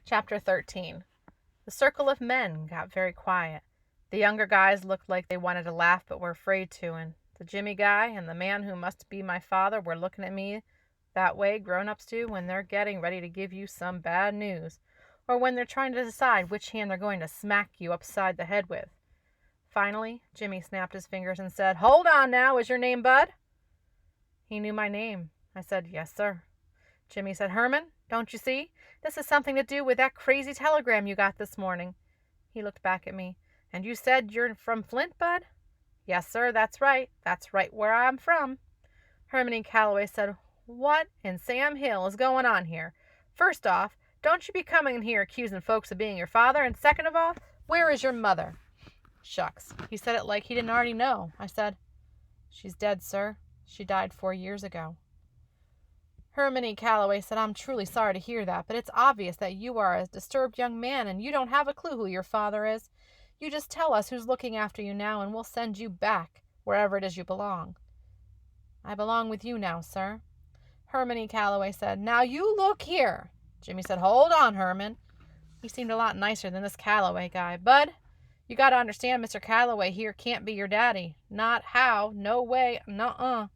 Chapter 13. The circle of men got very quiet. The younger guys looked like they wanted to laugh but were afraid to, and the Jimmy guy and the man who must be my father were looking at me that way grown-ups do when they're getting ready to give you some bad news, or when they're trying to decide which hand they're going to smack you upside the head with. Finally, Jimmy snapped his fingers and said, "Hold on now, is your name Bud?" He knew my name. I said, "Yes, sir." Jimmy said, "Herman, don't you see? This has something to do with that crazy telegram you got this morning." He looked back at me. "And you said you're from Flint, Bud?" "Yes, sir, that's right. That's right where I'm from." Herman E. Calloway said, "What in Sam Hill is going on here? First off, don't you be coming in here accusing folks of being your father, and second of all, where is your mother?" "Shucks." He said it like he didn't already know. I said, "She's dead, sir. She died 4 years ago." Herman E. Calloway said, "I'm truly sorry to hear that, but it's obvious that you are a disturbed young man and you don't have a clue who your father is. You just tell us who's looking after you now and we'll send you back wherever it is you belong." "I belong with you now, sir." Herman E. Calloway said, "Now you look here." Jimmy said, "Hold on, Herman." He seemed a lot nicer than this Calloway guy. "Bud, you got to understand Mr. Calloway here can't be your daddy. Not how. No way. Nuh-uh.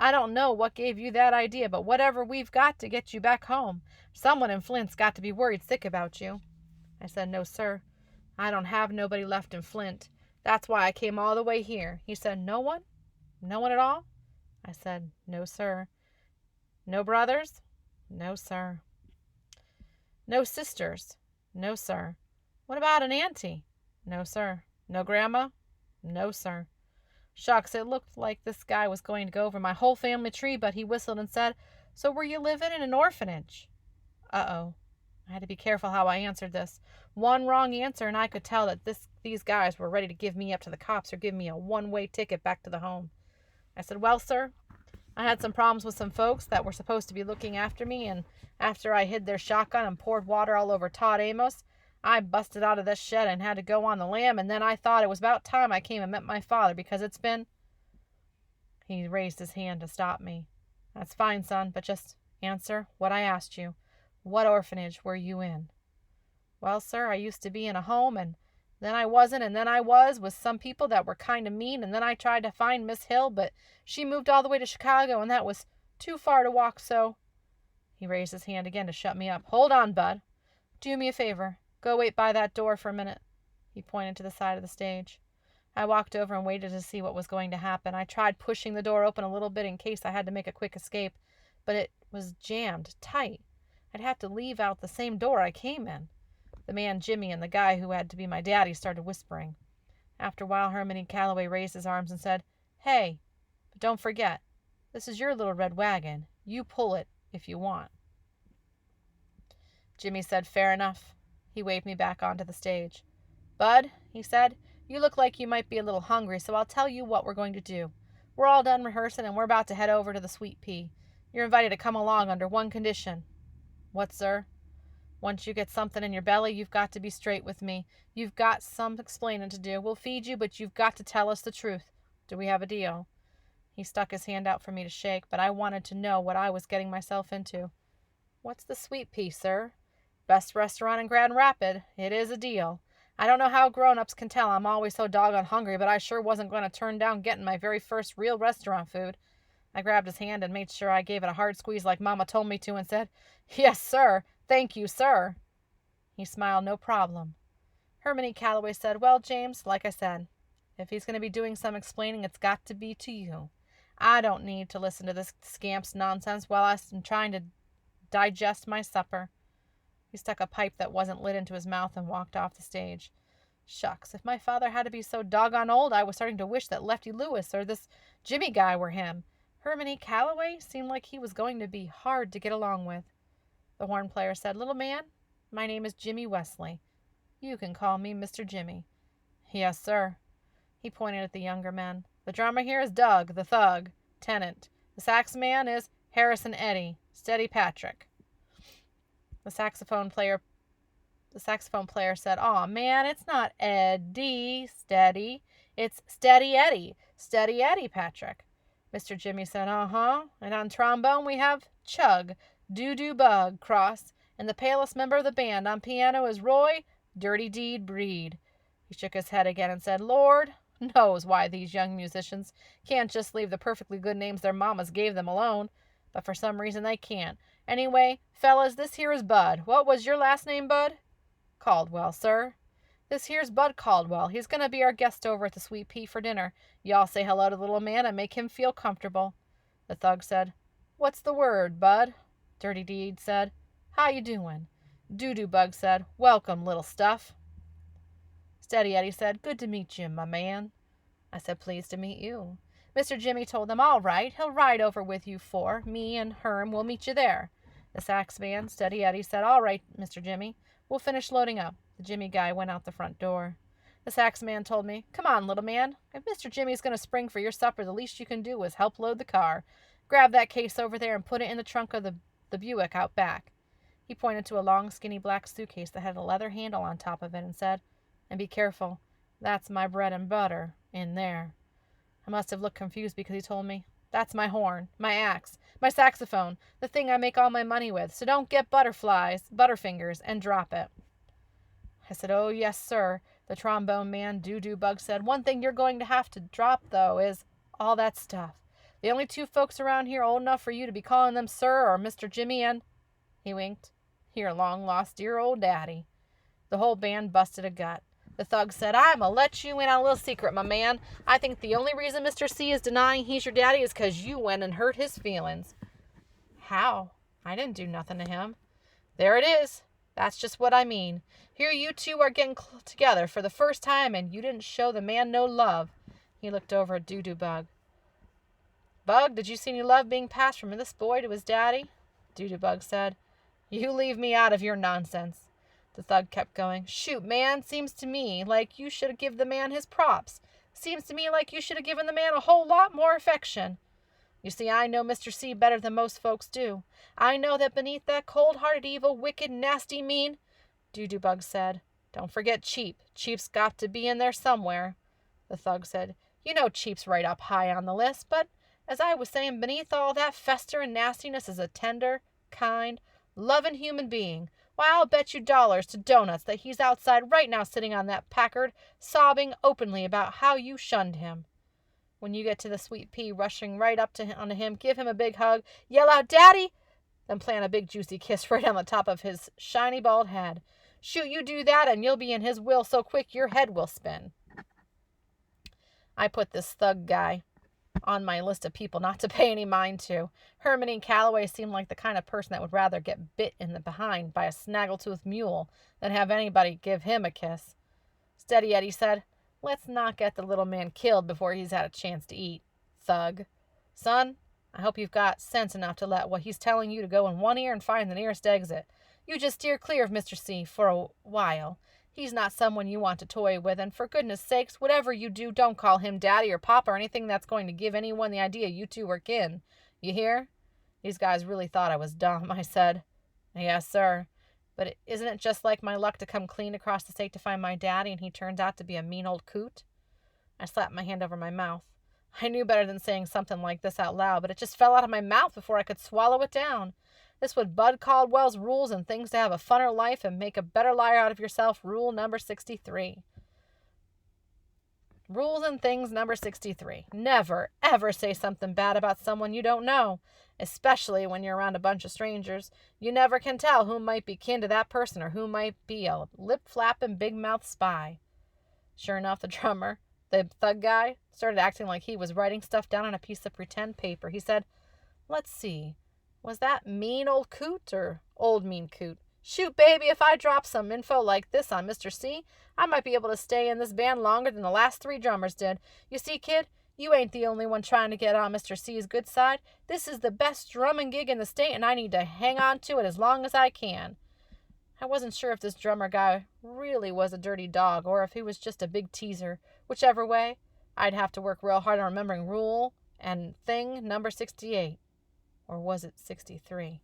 I don't know what gave you that idea, but whatever we've got to get you back home, someone in Flint's got to be worried sick about you." I said, "No, sir. I don't have nobody left in Flint. That's why I came all the way here." He said, "No one? No one at all?" I said, "No, sir." "No brothers?" "No, sir." "No sisters?" "No, sir." "What about an auntie?" "No, sir." "No grandma?" "No, sir." Shucks, it looked like this guy was going to go over my whole family tree, but he whistled and said, "So were you living in an orphanage?" Uh-oh. I had to be careful how I answered this. One wrong answer and I could tell that these guys were ready to give me up to the cops or give me a one-way ticket back to the home. I said, "Well, sir, I had some problems with some folks that were supposed to be looking after me, and after I hid their shotgun and poured water all over Todd Amos, I busted out of this shed and had to go on the lam, and then I thought it was about time I came and met my father because it's been—" He raised his hand to stop me. "That's fine, son, but just answer what I asked you. What orphanage were you in?" "Well, sir, I used to be in a home, and then I wasn't, and then I was, with some people that were kind of mean, and then I tried to find Miss Hill, but she moved all the way to Chicago, and that was too far to walk, so—" He raised his hand again to shut me up. "Hold on, Bud. Do me a favor. Go wait by that door for a minute." He pointed to the side of the stage. I walked over and waited to see what was going to happen. I tried pushing the door open a little bit in case I had to make a quick escape, but it was jammed tight. I'd have to leave out the same door I came in. The man Jimmy and the guy who had to be my daddy started whispering. After a while, Herman E. Calloway raised his arms and said, "Hey, but don't forget, this is your little red wagon. You pull it if you want." Jimmy said, "Fair enough." He waved me back onto the stage. "Bud," he said, "you look like you might be a little hungry, so I'll tell you what we're going to do. We're all done rehearsing and we're about to head over to the Sweet Pea. You're invited to come along under one condition." "What, sir?" "Once you get something in your belly, you've got to be straight with me. You've got some explaining to do. We'll feed you, but you've got to tell us the truth. Do we have a deal?" He stuck his hand out for me to shake, but I wanted to know what I was getting myself into. "What's the Sweet Pea, sir?" "Best restaurant in Grand Rapids. It is a deal. I don't know how grown-ups can tell I'm always so doggone hungry, but I sure wasn't going to turn down getting my very first real restaurant food." I grabbed his hand and made sure I gave it a hard squeeze like Mama told me to and said, "Yes, sir. Thank you, sir." He smiled, "No problem." Herman E. Calloway said, "Well, James, like I said, if he's going to be doing some explaining, it's got to be to you. I don't need to listen to this scamp's nonsense while I'm trying to digest my supper." He stuck a pipe that wasn't lit into his mouth and walked off the stage. Shucks, if my father had to be so doggone old, I was starting to wish that Lefty Lewis or this Jimmy guy were him. Herman E. Calloway seemed like he was going to be hard to get along with. The horn player said, "Little man, my name is Jimmy Wesley. You can call me Mr. Jimmy." "Yes, sir." He pointed at the younger men. "The drummer here is Doug, the thug, tenant. The sax man is Harrison Eddy, Steady Patrick." The saxophone player said, "Aw, man, it's not Eddie Steady. It's Steady Eddie. Steady Eddie Patrick." Mr. Jimmy said, "Uh-huh. And on trombone we have Chug, Doo-Doo Bug, Cross, And the palest member of the band on piano is Roy Dirty Deed Breed. He shook his head again and said, Lord knows why these young musicians can't just leave the perfectly good names their mamas gave them alone. But for some reason they can't. Anyway, fellas, this here is Bud. What was your last name, Bud? Caldwell, sir. This here's Bud Caldwell. He's going to be our guest over at the Sweet Pea for dinner. Y'all say hello to the little man and make him feel comfortable. The thug said, What's the word, Bud? Dirty Deed said, How you doing? Doo-Doo Bug said, Welcome, little stuff. Steady Eddie said, Good to meet you, my man. I said, Pleased to meet you. Mr. Jimmy told them, All right, he'll ride over with you four. Me and Herm will meet you there. The sax man, Steady Eddie, said, All right, Mr. Jimmy. We'll finish loading up. The Jimmy guy went out the front door. The sax man told me, Come on, little man. If Mr. Jimmy's going to spring for your supper, the least you can do is help load the car. Grab that case over there and put it in the trunk of the Buick out back. He pointed to a long, skinny black suitcase that had a leather handle on top of it and said, And be careful. That's my bread and butter in there. I must have looked confused because he told me, That's my horn, my axe, my saxophone, the thing I make all my money with, so don't get butterfingers, and drop it. I said, Oh, yes, sir. The trombone man, Doo-Doo Bug, said, One thing you're going to have to drop, though, is all that stuff. The only two folks around here old enough for you to be calling them sir are Mr. Jimmy and, he winked, your long-lost dear old daddy. The whole band busted a gut. The thug said, I'ma let you in on a little secret, my man. I think the only reason Mr. C is denying he's your daddy is 'cause you went and hurt his feelings. How? I didn't do nothing to him. There it is. That's just what I mean. Here you two are getting together for the first time, and you didn't show the man no love. He looked over at Doo-Doo Bug. Bug, did you see any love being passed from this boy to his daddy? Doo-Doo Bug said, You leave me out of your nonsense. The thug kept going, Shoot, man, seems to me like you should have given the man his props. Seems to me like you should have given the man a whole lot more affection. You see, I know Mr. C better than most folks do. I know that beneath that cold-hearted, evil, wicked, nasty, mean... Doo-Doo Bug said, Don't forget Cheap. Cheap's got to be in there somewhere. The thug said, You know Cheap's right up high on the list, but, as I was saying, beneath all that fester and nastiness is a tender, kind, loving human being. Why, I'll bet you dollars to donuts that he's outside right now sitting on that Packard, sobbing openly about how you shunned him. When you get to the Sweet Pea, rushing right up onto him, give him a big hug, yell out, Daddy! Then plant a big juicy kiss right on the top of his shiny bald head. Shoot, you do that and you'll be in his will so quick your head will spin. I put this thug guy on my list of people not to pay any mind to. Hermione Calloway seemed like the kind of person that would rather get bit in the behind by a snaggletooth mule than have anybody give him a kiss. Steady Eddie said, Let's not get the little man killed before he's had a chance to eat. Thug. Son, I hope you've got sense enough to let what he's telling you to go in one ear and find the nearest exit. You just steer clear of Mr. C for a while. He's not someone you want to toy with, and for goodness sakes, whatever you do, don't call him Daddy or Papa or anything that's going to give anyone the idea you two are kin. You hear? These guys really thought I was dumb. I said, Yes, sir. But isn't it just like my luck to come clean across the state to find my daddy, and he turns out to be a mean old coot? I slapped my hand over my mouth. I knew better than saying something like this out loud, but it just fell out of my mouth before I could swallow it down. This was Bud Caldwell's rules and things to have a funner life and make a better liar out of yourself, rule number 63. Rules and things number 63. Never, ever say something bad about someone you don't know, especially when you're around a bunch of strangers. You never can tell who might be kin to that person or who might be a lip-flapping, big-mouthed spy. Sure enough, the drummer, the thug guy, started acting like he was writing stuff down on a piece of pretend paper. He said, Let's see, was that mean old coot or old mean coot? Shoot, baby, if I drop some info like this on Mr. C, I might be able to stay in this band longer than the last 3 drummers did. You see, kid, you ain't the only one trying to get on Mr. C's good side. This is the best drumming gig in the state, and I need to hang on to it as long as I can. I wasn't sure if this drummer guy really was a dirty dog or if he was just a big teaser. Whichever way, I'd have to work real hard on remembering rule and thing number 68. Or was it 63?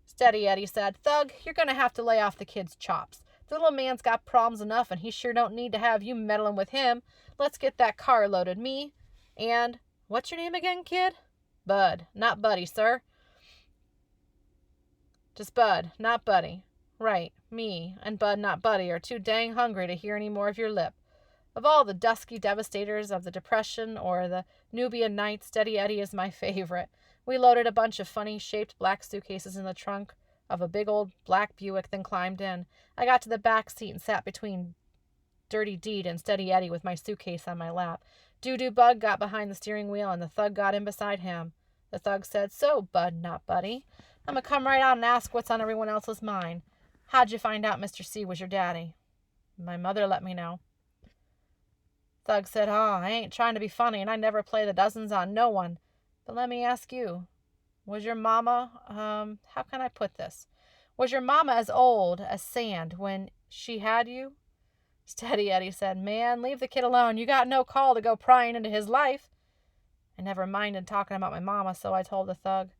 Steady Eddie said, Thug, you're going to have to lay off the kid's chops. The little man's got problems enough, and he sure don't need to have you meddling with him. Let's get that car loaded. Me and... What's your name again, kid? Bud. Not Buddy, sir. Just Bud, not Buddy. Right, me and Bud, not Buddy, are too dang hungry to hear any more of your lip. Of all the dusky devastators of the Depression or the Nubian Nights, Steady Eddie is my favorite. We loaded a bunch of funny-shaped black suitcases in the trunk of a big old black Buick, then climbed in. I got to the back seat and sat between Dirty Deed and Steady Eddie with my suitcase on my lap. Doo-Doo Bug got behind the steering wheel, and the thug got in beside him. The thug said, "So, Bud, not Buddy, I'm gonna come right out and ask what's on everyone else's mind. How'd you find out Mr. C was your daddy?" "My mother let me know." Thug said, I ain't trying to be funny, and I never play the dozens on no one. But let me ask you, was your mama, how can I put this? Was your mama as old as sand when she had you?" Steady Eddie said, "Man, leave the kid alone. You got no call to go prying into his life." I never minded talking about my mama, so I told the thug.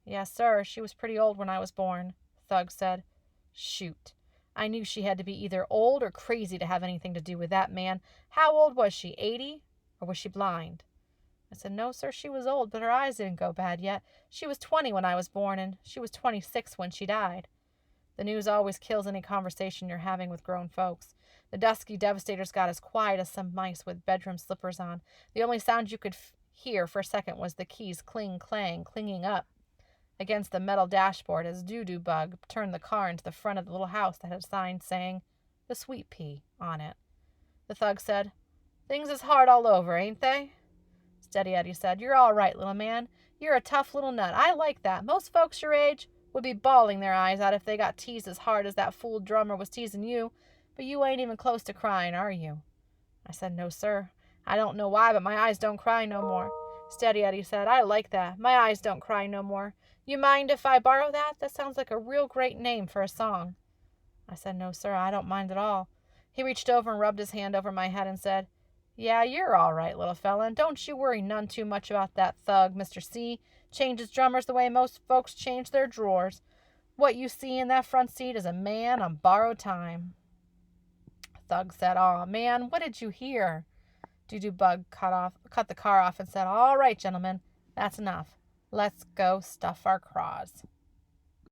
"Yes, sir, she was pretty old when I was born." The thug said, "Shoot. I knew she had to be either old or crazy to have anything to do with that man. How old was she, 80? Or was she blind?" I said, "No, sir, she was old, but her eyes didn't go bad yet. She was 20 when I was born, and she was 26 when she died." The news always kills any conversation you're having with grown folks. The dusky devastators got as quiet as some mice with bedroom slippers on. The only sound you could hear for a second was the keys cling-clang, clinging up against the metal dashboard as Doo-Doo Bug turned the car into the front of the little house that had a sign saying, "The Sweet Pea," on it. The thug said, "Things is hard all over, ain't they?" Steady Eddie said, "You're all right, little man. You're a tough little nut. I like that. Most folks your age would be bawling their eyes out if they got teased as hard as that fool drummer was teasing you, but you ain't even close to crying, are you?" I said, "No, sir. I don't know why, but my eyes don't cry no more." Steady Eddie said, "I like that. My eyes don't cry no more. You mind if I borrow that? That sounds like a real great name for a song." I said, "No, sir, I don't mind at all." He reached over and rubbed his hand over my head and said, "Yeah, you're all right, little fella, and don't you worry none too much about that thug, Mr. C. Changes drummers the way most folks change their drawers. What you see in that front seat is a man on borrowed time." Thug said, "Aw, man, what did you hear?" Doo-Doo Bug cut the car off and said, "All right, gentlemen, that's enough. Let's go stuff our craws."